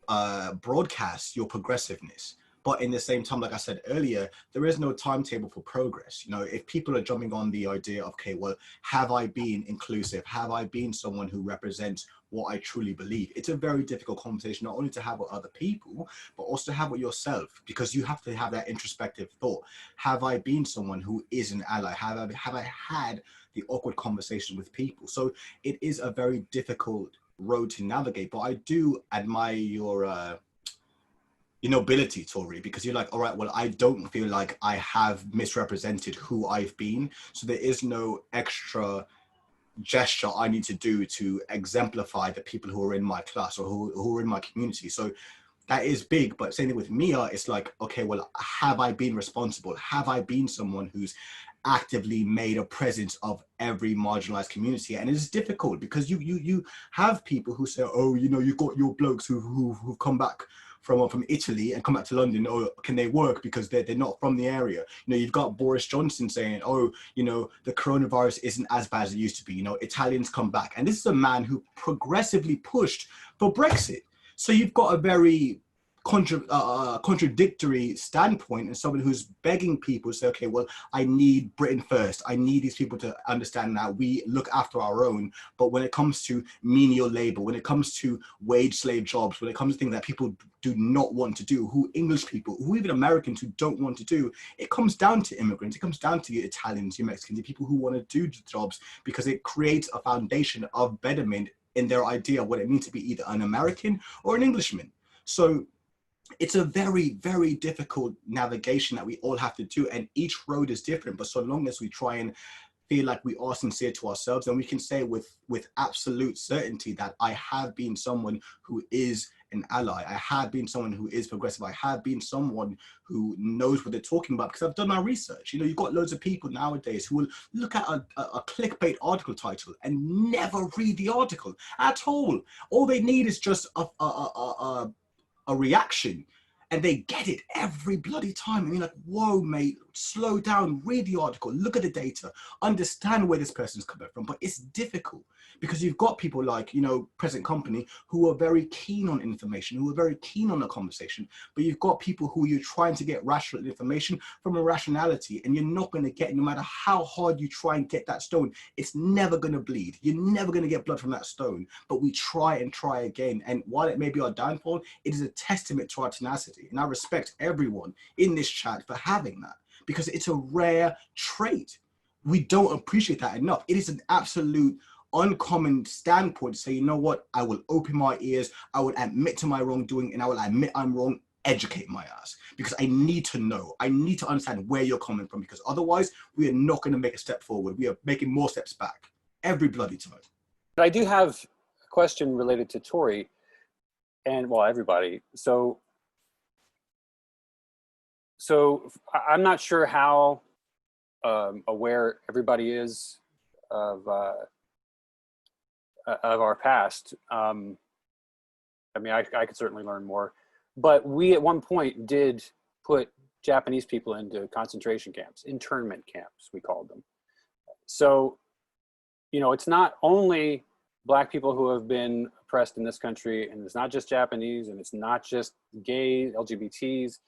of broadcast your progressiveness. But in the same time, like I said earlier, there is no timetable for progress. You know, if people are jumping on the idea of, okay, well, have I been inclusive? Have I been someone who represents what I truly believe? It's a very difficult conversation, not only to have with other people, but also to have with yourself, because you have to have that introspective thought. Have I been someone who is an ally? Have I had the awkward conversation with people? So it is a very difficult road to navigate, but I do admire your nobility, Tori, because you're like, all right, well, I don't feel like I have misrepresented who I've been, so there is no extra gesture I need to do to exemplify the people who are in my class or who are in my community. So that is big. But same thing with Mia, it's like, okay, well, have I been responsible? Have I been someone who's actively made a presence of every marginalized community? And it's difficult because you have people who say, oh, you know, you've got your blokes who've come back from Italy and come back to London, or can they work because they're not from the area? You know, you've got Boris Johnson saying, oh, you know, the coronavirus isn't as bad as it used to be. You know, Italians come back. And this is a man who progressively pushed for Brexit. So you've got a very contradictory standpoint, and someone who's begging people to say, okay, well, I need Britain first. I need these people to understand that we look after our own. But when it comes to menial labor, when it comes to wage slave jobs, when it comes to things that people do not want to do, who English people, who even Americans who don't want to do, it comes down to immigrants. It comes down to your Italians, your Mexicans, the people who want to do the jobs, because it creates a foundation of betterment in their idea of what it means to be either an American or an Englishman. So it's a very, very difficult navigation that we all have to do, and each road is different. But so long as we try and feel like we are sincere to ourselves, and we can say with absolute certainty that I have been someone who is an ally, I have been someone who is progressive, I have been someone who knows what they're talking about, because I've done my research. You know, you've got loads of people nowadays who will look at a clickbait article title and never read the article at all. All they need is just a reaction, and they get it every bloody time. I mean, like, whoa, mate, slow down, read the article, look at the data, understand where this person's coming from. But it's difficult because you've got people like, you know, present company who are very keen on information, who are very keen on a conversation, but you've got people who you're trying to get rational information from irrationality, and you're not going to get, no matter how hard you try and get that stone, it's never going to bleed. You're never going to get blood from that stone, but we try and try again. And while it may be our downfall, it is a testament to our tenacity. And I respect everyone in this chat for having that, because it's a rare trait. We don't appreciate that enough. It is an absolute uncommon standpoint to say, you know what, I will open my ears, I will admit to my wrongdoing, and I will admit I'm wrong, educate my ass, because I need to know, I need to understand where you're coming from, because otherwise we are not going to make a step forward. We are making more steps back every bloody time. But I do have a question related to Tori and, well, everybody. So I'm not sure how aware everybody is of our past. I mean, I could certainly learn more, but we at one point did put Japanese people into concentration camps, internment camps, we called them. So, you know, it's not only Black people who have been oppressed in this country, and it's not just Japanese, and it's not just gay, LGBTs.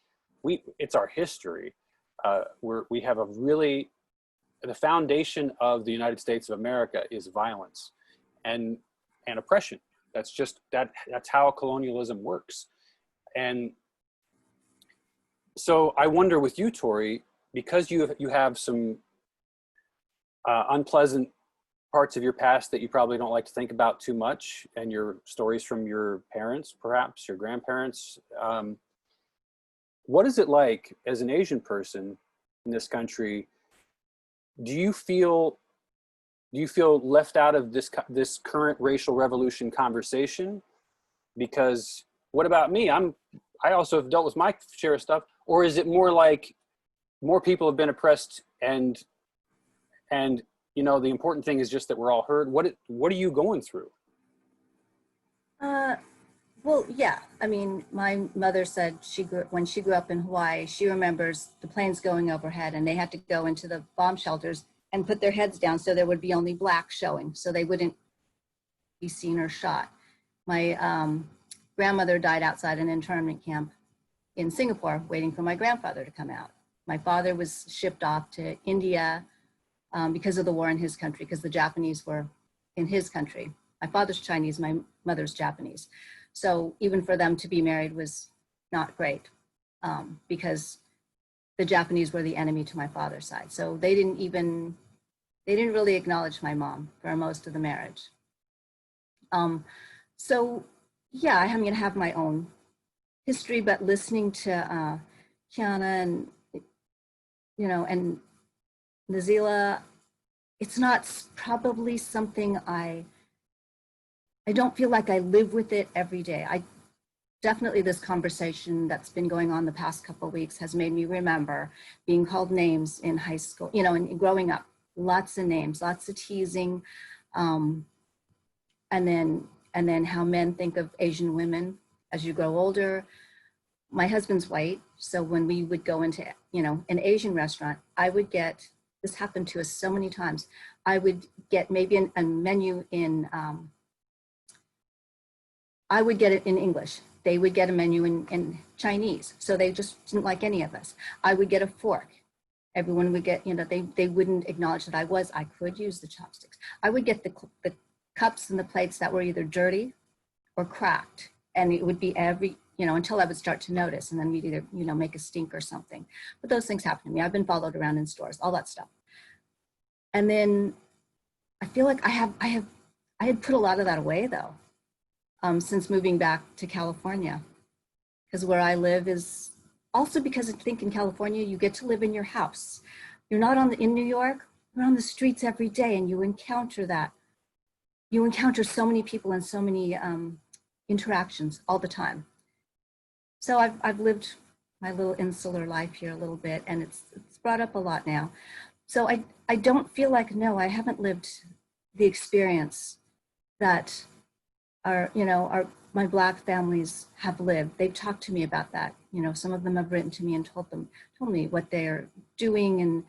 It's our history. We have a really, the foundation of the United States of America is violence and oppression. That's just, that's how colonialism works. And so I wonder with you, Tori, because you have some unpleasant parts of your past that you probably don't like to think about too much, and your stories from your parents, perhaps your grandparents, what is it like as an Asian person in this country? Do you feel left out of this current racial revolution conversation? Because what about me? I also have dealt with my share of stuff. Or is it more like more people have been oppressed, and you know, the important thing is just that we're all heard? What are you going through? Well, yeah. I mean, my mother said when she grew up in Hawaii, she remembers the planes going overhead and they had to go into the bomb shelters and put their heads down so there would be only black showing, so they wouldn't be seen or shot. My grandmother died outside an internment camp in Singapore waiting for my grandfather to come out. My father was shipped off to India because of the war in his country, because the Japanese were in his country. My father's Chinese, my mother's Japanese. So even for them to be married was not great because the Japanese were the enemy to my father's side. So they didn't really acknowledge my mom for most of the marriage. So yeah, I'm gonna have my own history, but listening to Kiana and, you know, and Nazila, it's not probably something I don't feel like I live with it every day. Definitely this conversation that's been going on the past couple of weeks has made me remember being called names in high school, you know, and growing up, lots of names, lots of teasing. And then how men think of Asian women as you grow older. My husband's white, so when we would go into, you know, an Asian restaurant, I would get, this happened to us so many times, I would get maybe a menu in, I would get it in English. They would get a menu in Chinese, so they just didn't like any of us. I would get a fork. Everyone would get, you know, they wouldn't acknowledge that I could use the chopsticks. I would get the cups and the plates that were either dirty or cracked, and it would be every, you know, until I would start to notice, and then we'd either, you know, make a stink or something. But those things happen to me. I've been followed around in stores, all that stuff. And then I feel like I had put a lot of that away though, since moving back to California, because where I live is also, because I think in California, you get to live in your house. You're not in New York, you're on the streets every day, and you encounter that. You encounter so many people and so many interactions all the time. So I've lived my little insular life here a little bit, and it's brought up a lot now. So I don't feel like, no, I haven't lived the experience that my Black families have lived. They've talked to me about that. You know, some of them have written to me and told me what they're doing and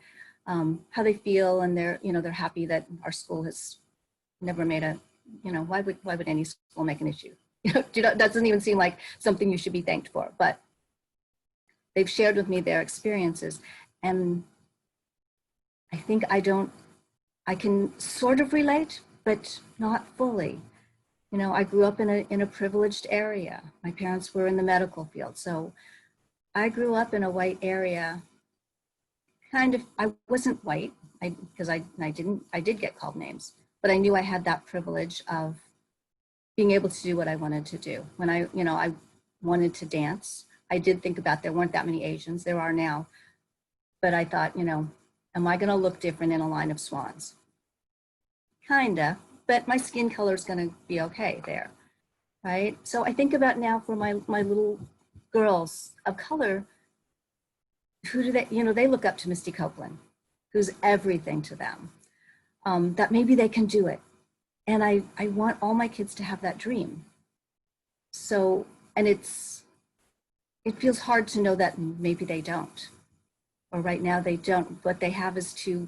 how they feel, and they're happy that our school has never made a, you know, why would any school make an issue? You know, that doesn't even seem like something you should be thanked for, but they've shared with me their experiences. And I think I can sort of relate, but not fully. You know, I grew up in a privileged area. My parents were in the medical field. So I grew up in a white area. Kind of, I wasn't white because I did get called names, but I knew I had that privilege of being able to do what I wanted to do. When I wanted to dance, I did think about, there weren't that many Asians, there are now, but I thought, you know, am I gonna look different in a line of swans? Kinda, but my skin color is gonna be okay there, right? So I think about now for my little girls of color, who do they, you know, they look up to Misty Copeland, who's everything to them, that maybe they can do it. And I want all my kids to have that dream. So, and it feels hard to know that maybe they don't, or right now they don't. What they have is to,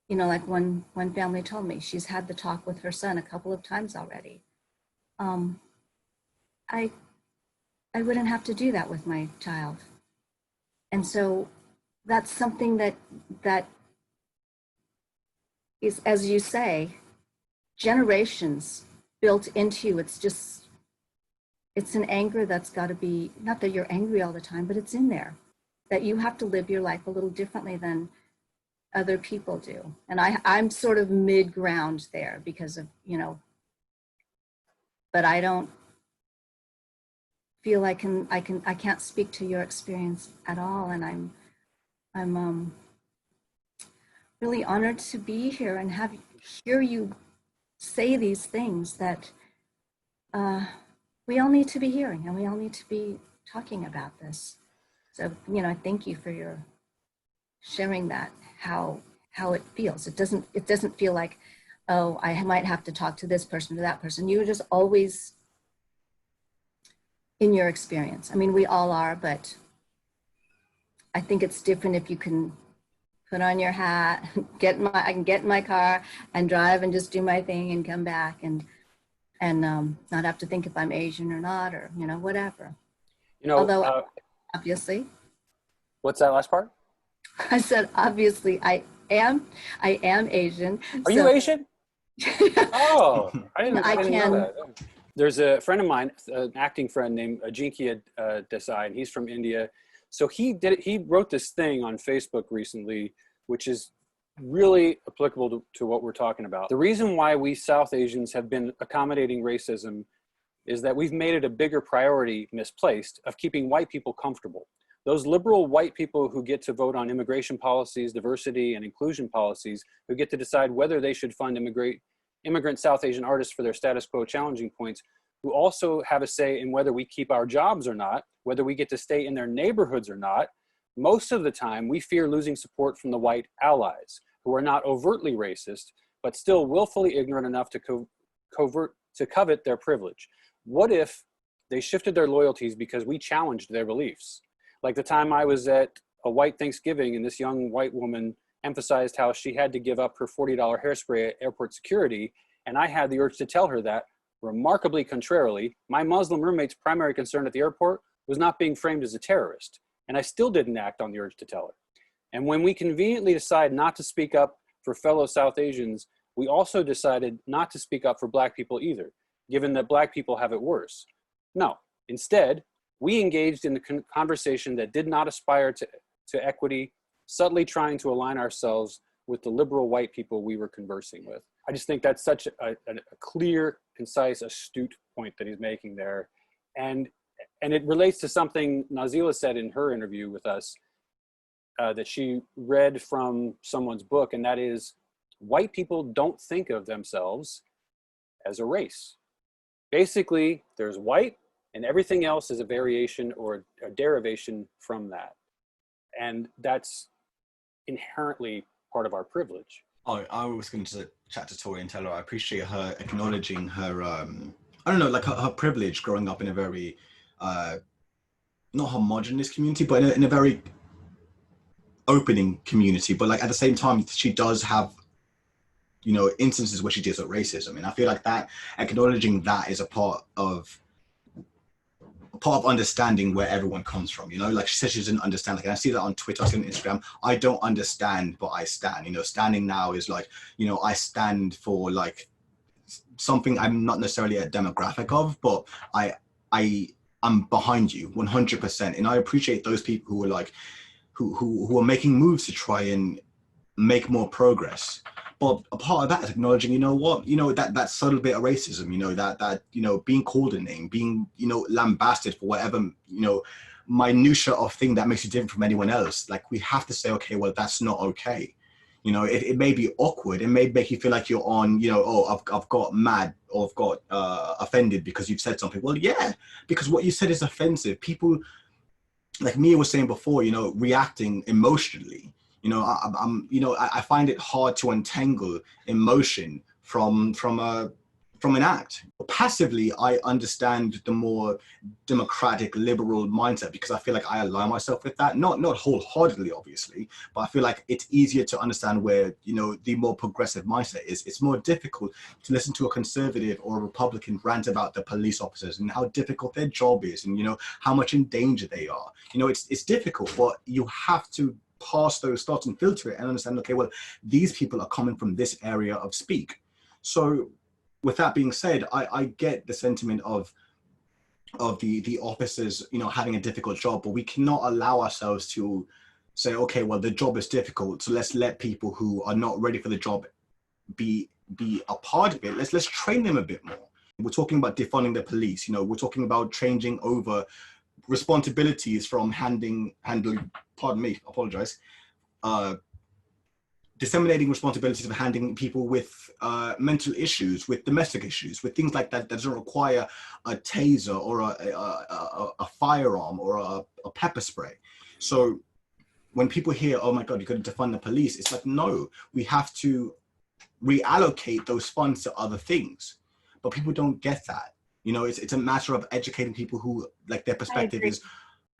you know, like one family told me, she's had the talk with her son a couple of times already. I wouldn't have to do that with my child. And so that's something that is, as you say, generations built into you. It's an anger that's got to be, not that you're angry all the time, but it's in there, that you have to live your life a little differently than other people do. And I'm sort of mid-ground there because of, you know, but I don't feel I can't speak to your experience at all. And I'm really honored to be here and hear you say these things that we all need to be hearing, and we all need to be talking about this. So, thank you for your sharing that, how it feels. It doesn't feel like, oh, I might have to talk to this person or that person. You're just always in your experience. I mean, we all are, but I think it's different if you can put on your hat, I can get in my car and drive and just do my thing and come back and not have to think if I'm Asian or not, or, whatever. Although, obviously. What's that last part? I said, obviously, I am Asian. Are you Asian? Oh, I didn't know that. There's a friend of mine, an acting friend named Ajinkya Desai, and he's from India. So he wrote this thing on Facebook recently, which is really applicable to what we're talking about. The reason why we South Asians have been accommodating racism is that we've made it a bigger priority, misplaced, of keeping white people comfortable. Those liberal white people who get to vote on immigration policies, diversity and inclusion policies, who get to decide whether they should fund immigrant South Asian artists for their status quo challenging points, who also have a say in whether we keep our jobs or not, whether we get to stay in their neighborhoods or not. Most of the time, we fear losing support from the white allies, who are not overtly racist, but still willfully ignorant enough to covet their privilege. What if they shifted their loyalties because we challenged their beliefs? Like the time I was at a white Thanksgiving and this young white woman emphasized how she had to give up her $40 hairspray at airport security, and I had the urge to tell her that, remarkably contrarily, my Muslim roommate's primary concern at the airport was not being framed as a terrorist, and I still didn't act on the urge to tell her. And when we conveniently decide not to speak up for fellow South Asians, we also decided not to speak up for Black people either, given that Black people have it worse. No, instead, we engaged in the conversation that did not aspire to equity, subtly trying to align ourselves with the liberal white people we were conversing with. I just think that's such a clear, concise, astute point that he's making there. And it relates to something Nazila said in her interview with us, that she read from someone's book, and that is, white people don't think of themselves as a race. Basically, there's white, and everything else is a variation or a derivation from that. And that's inherently part of our privilege. Oh, I was going to chat to Tori and tell her I appreciate her acknowledging her, I don't know, like her privilege growing up in a very, not homogenous community, but in a very opening community. But like at the same time, she does have, instances where she deals with racism. And I feel like that, acknowledging that is a part of understanding where everyone comes from, like she said, she doesn't understand, like, and I see that on Twitter, I see it on Instagram, I don't understand, but I stand, standing now is like, I stand for like something I'm not necessarily a demographic of, but I'm behind you 100%. And I appreciate those people who are like, who are making moves to try and make more progress. But a part of that is acknowledging, that subtle bit of racism, that being called a name, being, lambasted for whatever, minutia of thing that makes you different from anyone else. Like, we have to say, okay, well, that's not okay. It may be awkward. It may make you feel like you're on, I've got mad or I've got offended because you've said something. Well, yeah, because what you said is offensive. People, like Mia was saying before, reacting emotionally. I find it hard to untangle emotion from an act. Passively, I understand the more democratic, liberal mindset because I feel like I align myself with that. Not wholeheartedly, obviously, but I feel like it's easier to understand where, the more progressive mindset is. It's more difficult to listen to a conservative or a Republican rant about the police officers and how difficult their job is and, how much in danger they are. It's difficult, but you have to pass those thoughts and filter it and understand, okay, well, these people are coming from this area of speak. So with that being said, I get the sentiment of the officers, having a difficult job, but we cannot allow ourselves to say, okay, well, the job is difficult, so let's let people who are not ready for the job be a part of it. Let's train them a bit more. We're talking about defunding the police. You know, we're talking about changing over responsibilities from handling, pardon me, apologize, disseminating responsibilities of handling people with mental issues, with domestic issues, with things like that that doesn't require a taser or a firearm or a pepper spray. So when people hear, oh my God, you're going to defund the police, it's like, no, we have to reallocate those funds to other things. But people don't get that. You know, it's a matter of educating people who, like, their perspective is.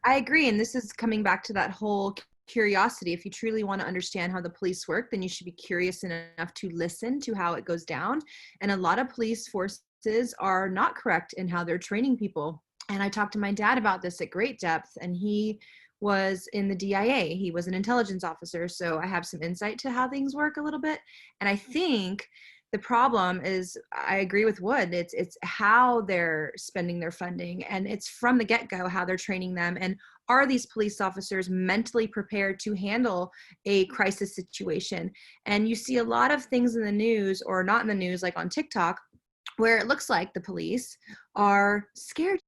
I agree. And this is coming back to that whole curiosity. If you truly want to understand how the police work, then you should be curious enough to listen to how it goes down. And a lot of police forces are not correct in how they're training people. And I talked to my dad about this at great depth, and he was in the DIA. He was an intelligence officer. So I have some insight to how things work a little bit. And I think the problem is, I agree with Wood, it's how they're spending their funding, and it's from the get-go how they're training them. And are these police officers mentally prepared to handle a crisis situation? And you see a lot of things in the news, or not in the news, like on TikTok, where it looks like the police are scared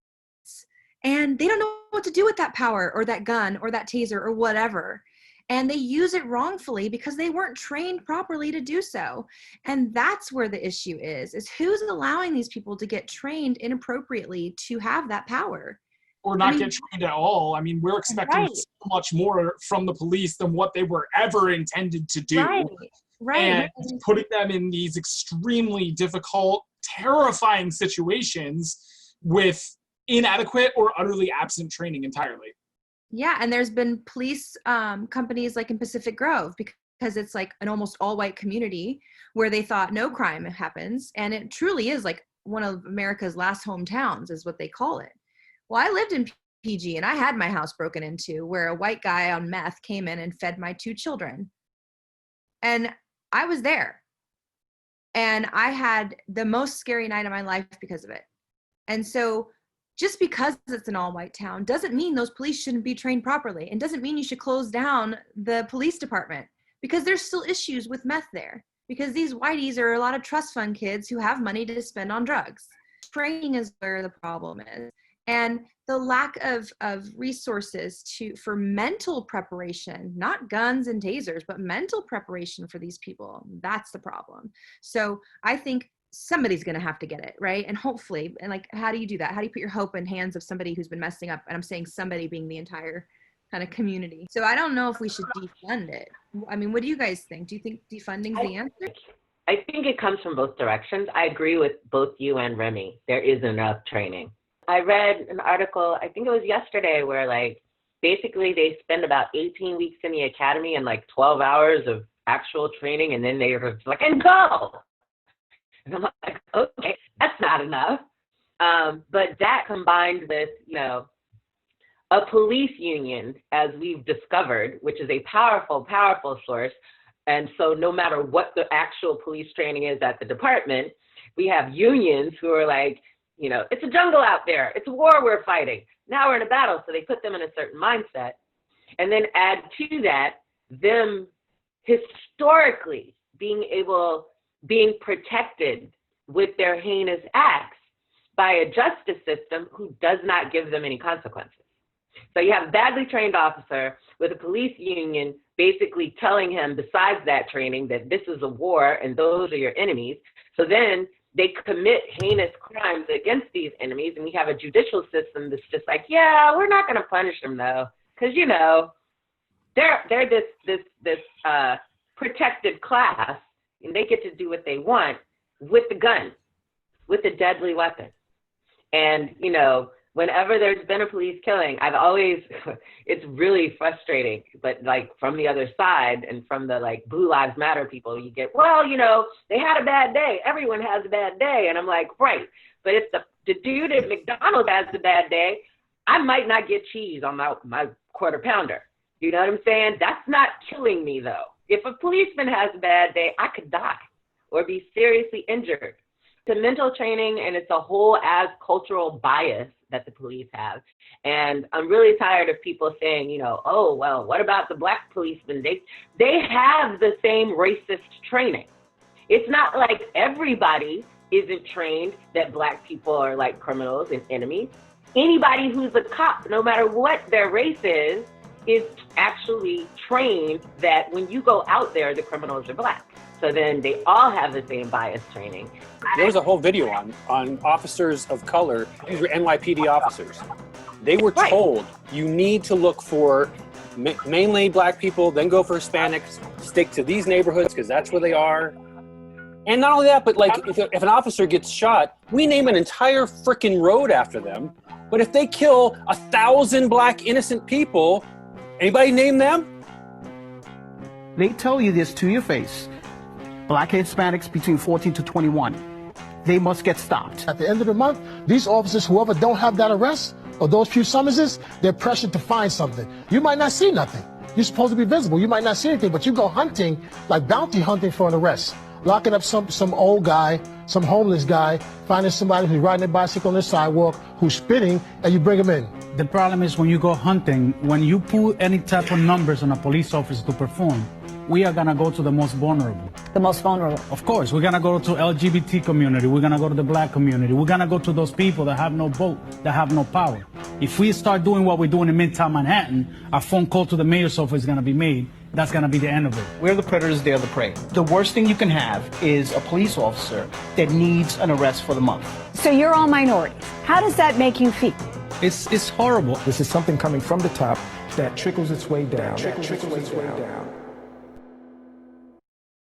and they don't know what to do with that power or that gun or that taser or whatever. And they use it wrongfully because they weren't trained properly to do so. And that's where the issue is who's allowing these people to get trained inappropriately to have that power. Or not get trained at all. I mean, we're expecting so much more from the police than what they were ever intended to do. And putting them in these extremely difficult, terrifying situations with inadequate or utterly absent training entirely. Yeah, and there's been police companies like in Pacific Grove, because it's like an almost all-white community where they thought no crime happens, and it truly is like one of America's last hometowns is what they call it. Well, I lived in PG, and I had my house broken into where a white guy on meth came in and fed my 2 children. And I was there. And I had the most scary night of my life because of it. And so just because it's an all-white town doesn't mean those police shouldn't be trained properly, and doesn't mean you should close down the police department, because there's still issues with meth there, because these whiteys are a lot of trust fund kids who have money to spend on drugs. Training is where the problem is. And the lack of resources for mental preparation, not guns and tasers, but mental preparation for these people, that's the problem. So I think somebody's going to have to get it, right? And hopefully, and like, how do you do that? How do you put your hope in hands of somebody who's been messing up? And I'm saying somebody being the entire kind of community. So I don't know if we should defund it. I mean, what do you guys think? Do you think defunding's the answer? I think it comes from both directions. I agree with both you and Remy. There is enough training. I read an article, I think it was yesterday, where like basically they spend about 18 weeks in the academy and like 12 hours of actual training, and then they are like, and go. And I'm like, okay, that's not enough. But that combined with, you know, a police union, as we've discovered, which is a powerful, powerful source. And so no matter what the actual police training is at the department, we have unions who are like, you know, it's a jungle out there. It's a war we're fighting. Now we're in a battle. So they put them in a certain mindset. And then add to that, them historically being protected with their heinous acts by a justice system who does not give them any consequences. So you have a badly trained officer with a police union basically telling him, besides that training, that this is a war and those are your enemies. So then they commit heinous crimes against these enemies, and we have a judicial system that's just like, yeah, we're not going to punish them though, because you know they're this protected class, and they get to do what they want with the gun, with a deadly weapon. And you know, whenever there's been a police killing, I've always, it's really frustrating, but like from the other side and from the like Blue Lives Matter people, you get, well, you know, they had a bad day. Everyone has a bad day. And I'm like, right. But if the dude at McDonald's has a bad day, I might not get cheese on my quarter pounder. You know what I'm saying? That's not killing me though. If a policeman has a bad day, I could die or be seriously injured. It's a mental training, and it's a whole as cultural bias that the police have. And I'm really tired of people saying, you know, oh, well, what about the black policemen? They have the same racist training. It's not like everybody isn't trained that Black people are like criminals and enemies. Anybody who's a cop, no matter what their race is actually trained that when you go out there, the criminals are Black. So then they all have the same bias training. There was a whole video on officers of color. These were NYPD officers. They were told, you need to look for mainly Black people, then go for Hispanics, stick to these neighborhoods because that's where they are. And not only that, but like if an officer gets shot, we name an entire freaking road after them. But if they kill 1,000 Black innocent people, anybody name them? They tell you this to your face. Black and Hispanics between 14 to 21. They must get stopped. At the end of the month, these officers, whoever don't have that arrest or those few summonses, they're pressured to find something. You might not see nothing. You're supposed to be visible. You might not see anything, but you go hunting, like bounty hunting for an arrest. Locking up some old guy, some homeless guy, finding somebody who's riding a bicycle on the sidewalk, who's spitting, and you bring him in. The problem is when you go hunting, when you put any type of numbers on a police officer to perform, we are gonna go to the most vulnerable. The most vulnerable. Of course, we're gonna go to LGBT community, we're gonna go to the Black community, we're gonna go to those people that have no vote, that have no power. If we start doing what we're doing in Midtown Manhattan, a phone call to the mayor's office is gonna be made. That's gonna be the end of it. We're the predators, they're the prey. The worst thing you can have is a police officer that needs an arrest for the month. So you're all minorities. How does that make you feel? It's horrible. This is something coming from the top that trickles its way down.